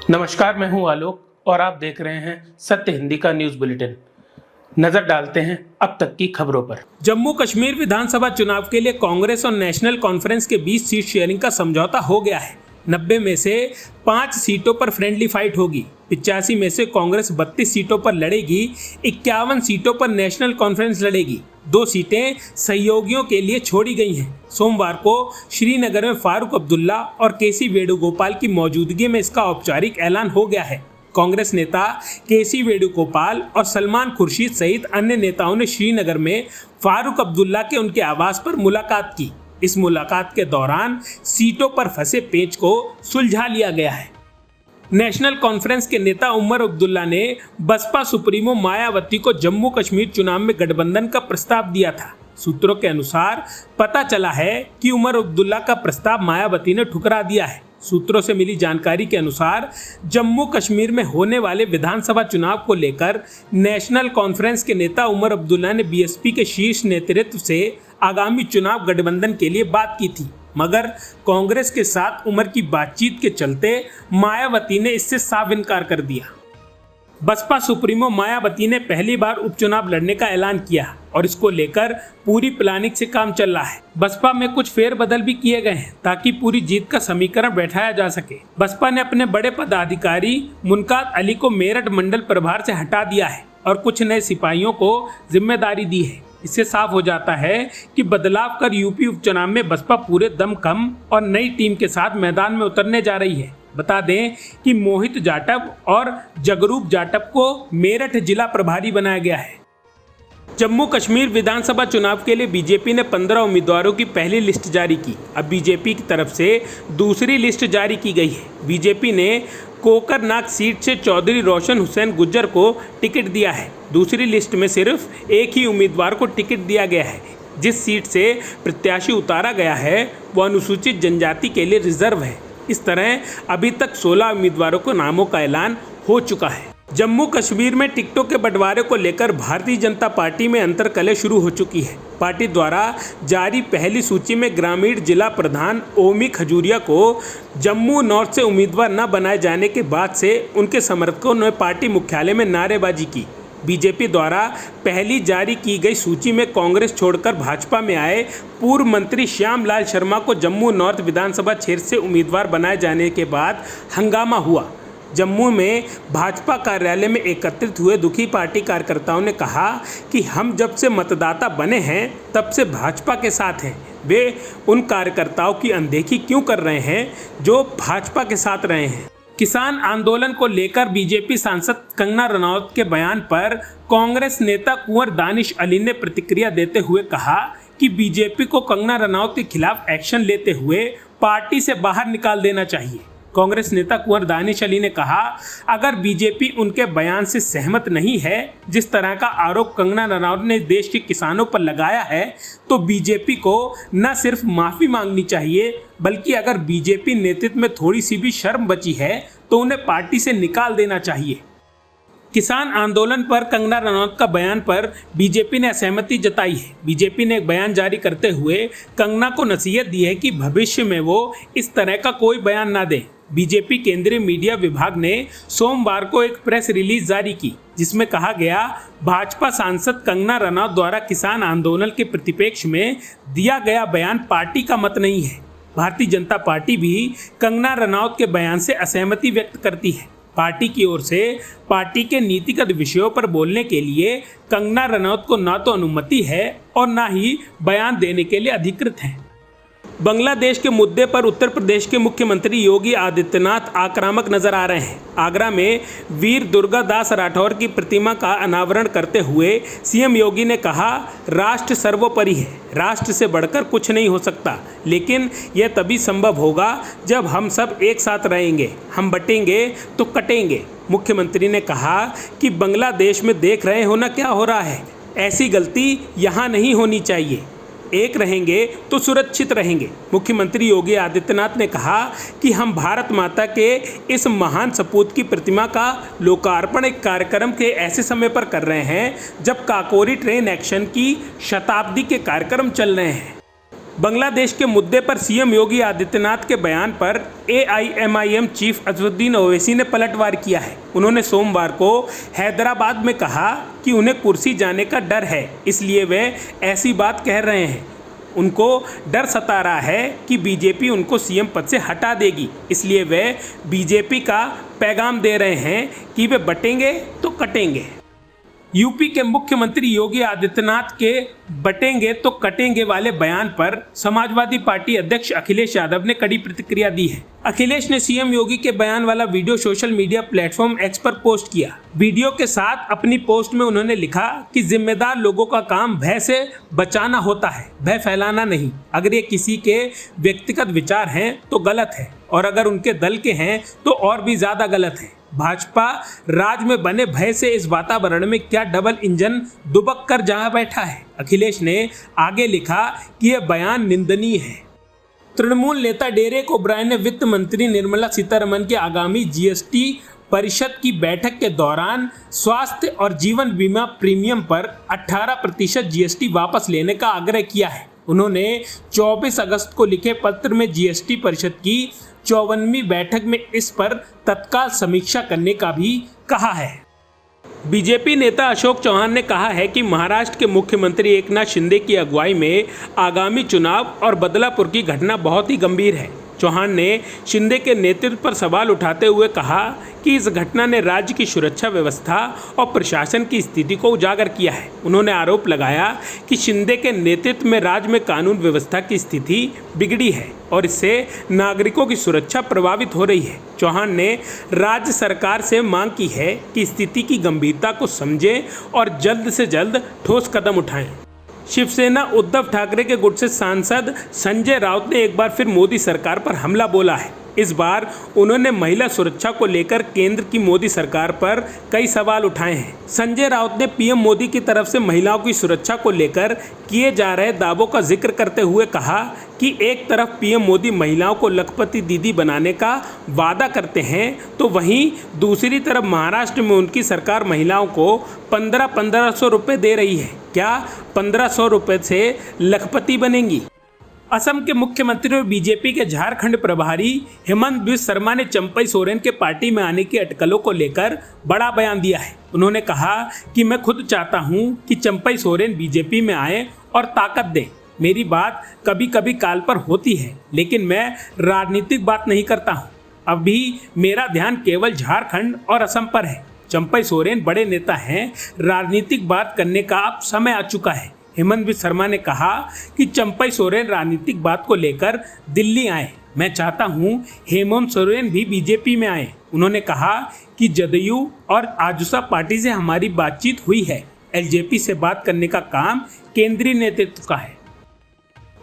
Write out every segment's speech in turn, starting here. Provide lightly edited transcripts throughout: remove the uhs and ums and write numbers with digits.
नमस्कार, मैं हूं आलोक और आप देख रहे हैं सत्य हिंदी का न्यूज बुलेटिन। नजर डालते हैं अब तक की खबरों पर। जम्मू कश्मीर विधानसभा चुनाव के लिए कांग्रेस और नेशनल कॉन्फ्रेंस के बीच सीट शेयरिंग का समझौता हो गया है। 90 में से 5 सीटों पर फ्रेंडली फाइट होगी। 85 में से कांग्रेस 32 सीटों पर लड़ेगी। 51 सीटों पर नेशनल कॉन्फ्रेंस लड़ेगी। 2 सीटें सहयोगियों के लिए छोड़ी गई हैं। सोमवार को श्रीनगर में फारूक अब्दुल्ला और केसी वेणुगोपाल की मौजूदगी में इसका औपचारिक ऐलान हो गया है। कांग्रेस नेता केसी वेणुगोपाल और सलमान खुर्शीद सहित अन्य नेताओं ने श्रीनगर में फारूक अब्दुल्ला के उनके आवास पर मुलाकात की। इस मुलाकात के दौरान सीटों पर फंसे पेच को सुलझा लिया गया है। नेशनल कॉन्फ्रेंस के नेता उमर अब्दुल्ला ने बसपा सुप्रीमो मायावती को जम्मू कश्मीर चुनाव में गठबंधन का प्रस्ताव दिया था। सूत्रों के अनुसार पता चला है कि उमर अब्दुल्ला का प्रस्ताव मायावती ने ठुकरा दिया है। सूत्रों से मिली जानकारी के अनुसार जम्मू कश्मीर में होने वाले विधानसभा चुनाव को लेकर नेशनल कॉन्फ्रेंस के नेता उमर अब्दुल्ला ने बीएसपी के शीर्ष नेतृत्व से आगामी चुनाव गठबंधन के लिए बात की थी, मगर कांग्रेस के साथ उमर की बातचीत के चलते मायावती ने इससे साफ इनकार कर दिया। बसपा सुप्रीमो मायावती ने पहली बार उपचुनाव लड़ने का ऐलान किया और इसको लेकर पूरी प्लानिंग से काम चल रहा है। बसपा में कुछ फेरबदल भी किए गए हैं ताकि पूरी जीत का समीकरण बैठाया जा सके। बसपा ने अपने बड़े पदाधिकारी मुनकात अली को मेरठ मंडल प्रभार से हटा दिया है और कुछ नए सिपाहियों को जिम्मेदारी दी है। इससे साफ हो जाता है कि बदलाव कर यूपी उपचुनाव में बसपा पूरे दमखम और नई टीम के साथ मैदान में उतरने जा रही है। बता दें कि मोहित जाटव और जगरूप जाटव को मेरठ जिला प्रभारी बनाया गया है। जम्मू कश्मीर विधानसभा चुनाव के लिए बीजेपी ने 15 उम्मीदवारों की पहली लिस्ट जारी की। अब बीजेपी की तरफ से दूसरी लिस्ट जारी की गई है। बीजेपी ने कोकरनाग सीट से चौधरी रोशन हुसैन गुज्जर को टिकट दिया है। दूसरी लिस्ट में सिर्फ एक ही उम्मीदवार को टिकट दिया गया है। जिस सीट से प्रत्याशी उतारा गया है वो अनुसूचित जनजाति के लिए रिजर्व है। इस तरह अभी तक 16 उम्मीदवारों को नामों का ऐलान हो चुका है। जम्मू कश्मीर में टिकटों के बंटवारे को लेकर भारतीय जनता पार्टी में अंतर्कलह शुरू हो चुकी है। पार्टी द्वारा जारी पहली सूची में ग्रामीण जिला प्रधान ओमी खजूरिया को जम्मू नॉर्थ से उम्मीदवार न बनाए जाने के बाद से उनके समर्थकों ने पार्टी मुख्यालय में नारेबाजी की। बीजेपी द्वारा पहली जारी की गई सूची में कांग्रेस छोड़कर भाजपा में आए पूर्व मंत्री श्याम लाल शर्मा को जम्मू नॉर्थ विधानसभा क्षेत्र से उम्मीदवार बनाए जाने के बाद हंगामा हुआ। जम्मू में भाजपा कार्यालय में एकत्रित हुए दुखी पार्टी कार्यकर्ताओं ने कहा कि हम जब से मतदाता बने हैं तब से भाजपा के साथ हैं। वे उन कार्यकर्ताओं की अनदेखी क्यों कर रहे हैं जो भाजपा के साथ रहे हैं। किसान आंदोलन को लेकर बीजेपी सांसद कंगना रनौत के बयान पर कांग्रेस नेता कुंवर दानिश अली ने प्रतिक्रिया देते हुए कहा कि बीजेपी को कंगना रनौत के खिलाफ एक्शन लेते हुए पार्टी से बाहर निकाल देना चाहिए। कांग्रेस नेता कुंवर दानिश अली ने कहा, अगर बीजेपी उनके बयान से सहमत नहीं है, जिस तरह का आरोप कंगना रनौत ने देश के किसानों पर लगाया है, तो बीजेपी को न सिर्फ माफ़ी मांगनी चाहिए बल्कि अगर बीजेपी नेतृत्व में थोड़ी सी भी शर्म बची है तो उन्हें पार्टी से निकाल देना चाहिए। किसान आंदोलन पर कंगना रनौत का बयान पर बीजेपी ने असहमति जताई है। बीजेपी ने एक बयान जारी करते हुए कंगना को नसीहत दी है कि भविष्य में वो इस तरह का कोई बयान ना दें। बीजेपी केंद्रीय मीडिया विभाग ने सोमवार को एक प्रेस रिलीज जारी की जिसमें कहा गया, भाजपा सांसद कंगना रनौत द्वारा किसान आंदोलन के प्रतिपेक्ष में दिया गया बयान पार्टी का मत नहीं है। भारतीय जनता पार्टी भी कंगना रनौत के बयान से असहमति व्यक्त करती है। पार्टी की ओर से पार्टी के नीतिगत विषयों पर बोलने के लिए कंगना रनौत को न तो अनुमति है और न ही बयान देने के लिए अधिकृत है। बांग्लादेश के मुद्दे पर उत्तर प्रदेश के मुख्यमंत्री योगी आदित्यनाथ आक्रामक नजर आ रहे हैं। आगरा में वीर दुर्गादास राठौर की प्रतिमा का अनावरण करते हुए सीएम योगी ने कहा, राष्ट्र सर्वोपरि है, राष्ट्र से बढ़कर कुछ नहीं हो सकता, लेकिन यह तभी संभव होगा जब हम सब एक साथ रहेंगे, हम बटेंगे तो कटेंगे। मुख्यमंत्री ने कहा कि बांग्लादेश में देख रहे हो ना क्या हो रहा है, ऐसी गलती यहाँ नहीं होनी चाहिए। एक रहेंगे तो सुरक्षित रहेंगे। मुख्यमंत्री योगी आदित्यनाथ ने कहा कि हम भारत माता के इस महान सपूत की प्रतिमा का लोकार्पण एक कार्यक्रम के ऐसे समय पर कर रहे हैं जब काकोरी ट्रेन एक्शन की शताब्दी के कार्यक्रम चल रहे हैं। बांग्लादेश के मुद्दे पर सीएम योगी आदित्यनाथ के बयान पर एआईएमआईएम चीफ असदुद्दीन ओवैसी ने पलटवार किया है। उन्होंने सोमवार को हैदराबाद में कहा कि उन्हें कुर्सी जाने का डर है, इसलिए वे ऐसी बात कह रहे हैं। उनको डर सता रहा है कि बीजेपी उनको सीएम पद से हटा देगी, इसलिए वे बीजेपी का पैगाम दे रहे हैं कि वे बटेंगे तो कटेंगे। यूपी के मुख्यमंत्री योगी आदित्यनाथ के बटेंगे तो कटेंगे वाले बयान पर समाजवादी पार्टी अध्यक्ष अखिलेश यादव ने कड़ी प्रतिक्रिया दी है। अखिलेश ने सीएम योगी के बयान वाला video social media platform x पर पोस्ट किया। वीडियो के साथ अपनी पोस्ट में उन्होंने लिखा कि जिम्मेदार लोगों का काम भय से बचाना होता है, भय फैलाना नहीं। अगर ये किसी के व्यक्तिगत विचार हैं तो गलत है, और अगर उनके दल के हैं तो और भी ज्यादा गलत है। भाजपा राज में बने भय से इस वातावरण में क्या डबल इंजन दुबक कर जहां बैठा है। अखिलेश ने आगे लिखा कि यह बयान निंदनीय है। तृणमूल नेता डेरेक ओब्रायन ने वित्त मंत्री निर्मला सीतारमण के आगामी जीएसटी परिषद की बैठक के दौरान स्वास्थ्य और जीवन बीमा प्रीमियम पर 18% जीएसटी वापस लेने का आग्रह किया है। उन्होंने 24 अगस्त को लिखे पत्र में जीएसटी परिषद की 54वीं बैठक में इस पर तत्काल समीक्षा करने का भी कहा है। बीजेपी नेता अशोक चौहान ने कहा है कि महाराष्ट्र के मुख्यमंत्री एकनाथ शिंदे की अगुवाई में आगामी चुनाव और बदलापुर की घटना बहुत ही गंभीर है। चौहान ने शिंदे के नेतृत्व पर सवाल उठाते हुए कहा कि इस घटना ने राज्य की सुरक्षा व्यवस्था और प्रशासन की स्थिति को उजागर किया है। उन्होंने आरोप लगाया कि शिंदे के नेतृत्व में राज्य में कानून व्यवस्था की स्थिति बिगड़ी है और इससे नागरिकों की सुरक्षा प्रभावित हो रही है। चौहान ने राज्य सरकार से मांग की है कि स्थिति की गंभीरता को समझें और जल्द से जल्द ठोस कदम उठाएं। शिवसेना उद्धव ठाकरे के गुट से सांसद संजय राउत ने एक बार फिर मोदी सरकार पर हमला बोला है। इस बार उन्होंने महिला सुरक्षा को लेकर केंद्र की मोदी सरकार पर कई सवाल उठाए हैं। संजय राउत ने पीएम मोदी की तरफ से महिलाओं की सुरक्षा को लेकर किए जा रहे दावों का जिक्र करते हुए कहा कि एक तरफ पीएम मोदी महिलाओं को लखपति दीदी बनाने का वादा करते हैं तो वहीं दूसरी तरफ महाराष्ट्र में उनकी सरकार महिलाओं को 1500 रुपये दे रही है। क्या 1500 रुपये से लखपति बनेंगी? असम के मुख्यमंत्री और बीजेपी के झारखंड प्रभारी हेमंत बिस्वा शर्मा ने चंपई सोरेन के पार्टी में आने की अटकलों को लेकर बड़ा बयान दिया है। उन्होंने कहा कि मैं खुद चाहता हूं कि चंपई सोरेन बीजेपी में आए और ताकत दें। मेरी बात कभी कभी काल पर होती है, लेकिन मैं राजनीतिक बात नहीं करता हूं। अभी मेरा ध्यान केवल झारखंड और असम पर है। चंपई सोरेन बड़े नेता हैं, राजनीतिक बात करने का अब समय आ चुका है। हेमंत बिस्वा शर्मा ने कहा कि चंपई सोरेन राजनीतिक बात को लेकर दिल्ली आए। मैं चाहता हूं हेमंत सोरेन भी बीजेपी में आए। उन्होंने कहा कि जदयू और आजसू पार्टी से हमारी बातचीत हुई है। एलजेपी से बात करने का काम केंद्रीय नेतृत्व का है।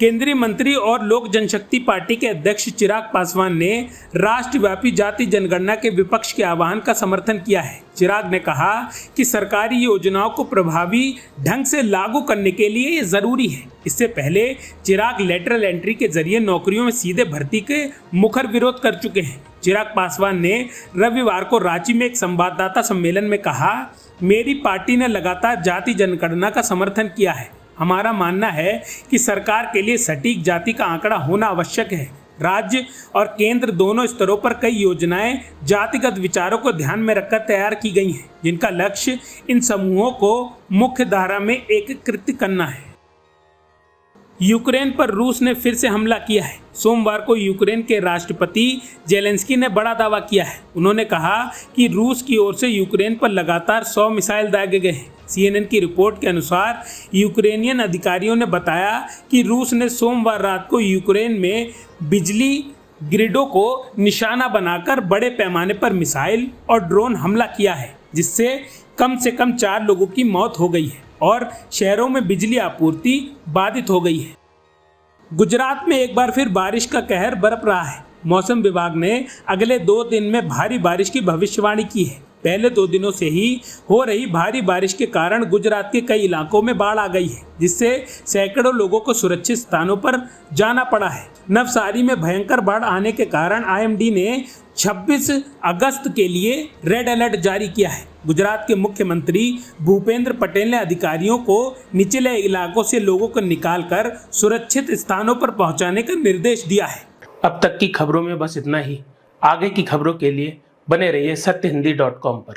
केंद्रीय मंत्री और लोक जनशक्ति पार्टी के अध्यक्ष चिराग पासवान ने राष्ट्रव्यापी जाति जनगणना के विपक्ष के आह्वान का समर्थन किया है। चिराग ने कहा कि सरकारी योजनाओं को प्रभावी ढंग से लागू करने के लिए ये जरूरी है। इससे पहले चिराग लेटरल एंट्री के जरिए नौकरियों में सीधे भर्ती के मुखर विरोध कर चुके हैं। चिराग पासवान ने रविवार को रांची में एक संवाददाता सम्मेलन में कहा, मेरी पार्टी ने लगातार जाति जनगणना का समर्थन किया है। हमारा मानना है कि सरकार के लिए सटीक जाति का आंकड़ा होना आवश्यक है। राज्य और केंद्र दोनों स्तरों पर कई योजनाएं जातिगत विचारों को ध्यान में रखकर तैयार की गई हैं, जिनका लक्ष्य इन समूहों को मुख्य धारा में एकीकृत करना है। यूक्रेन पर रूस ने फिर से हमला किया है। सोमवार को यूक्रेन के राष्ट्रपति जेलेंस्की ने बड़ा दावा किया है। उन्होंने कहा कि रूस की ओर से यूक्रेन पर लगातार 100 मिसाइल दागे गए हैं। CNN की रिपोर्ट के अनुसार यूक्रेनियन अधिकारियों ने बताया कि रूस ने सोमवार रात को यूक्रेन में बिजली ग्रिडों को निशाना बनाकर बड़े पैमाने पर मिसाइल और ड्रोन हमला किया है, जिससे कम से कम 4 लोगों की मौत हो गई है और शहरों में बिजली आपूर्ति बाधित हो गई है। गुजरात में एक बार फिर बारिश का कहर बरप रहा है। मौसम विभाग ने अगले 2 दिन में भारी बारिश की भविष्यवाणी की है। पहले 2 दिनों से ही हो रही भारी बारिश के कारण गुजरात के कई इलाकों में बाढ़ आ गई है, जिससे सैकड़ों लोगों को सुरक्षित स्थानों पर जाना पड़ा है। नवसारी में भयंकर बाढ़ आने के कारण आईएमडी ने 26 अगस्त के लिए रेड अलर्ट जारी किया है। गुजरात के मुख्यमंत्री भूपेंद्र पटेल ने अधिकारियों को निचले इलाकों से लोगों को निकालकर सुरक्षित स्थानों पर पहुंचाने का निर्देश दिया है। अब तक की खबरों में बस इतना ही। आगे की खबरों के लिए बने रहिए सत्यहिंदी.com पर।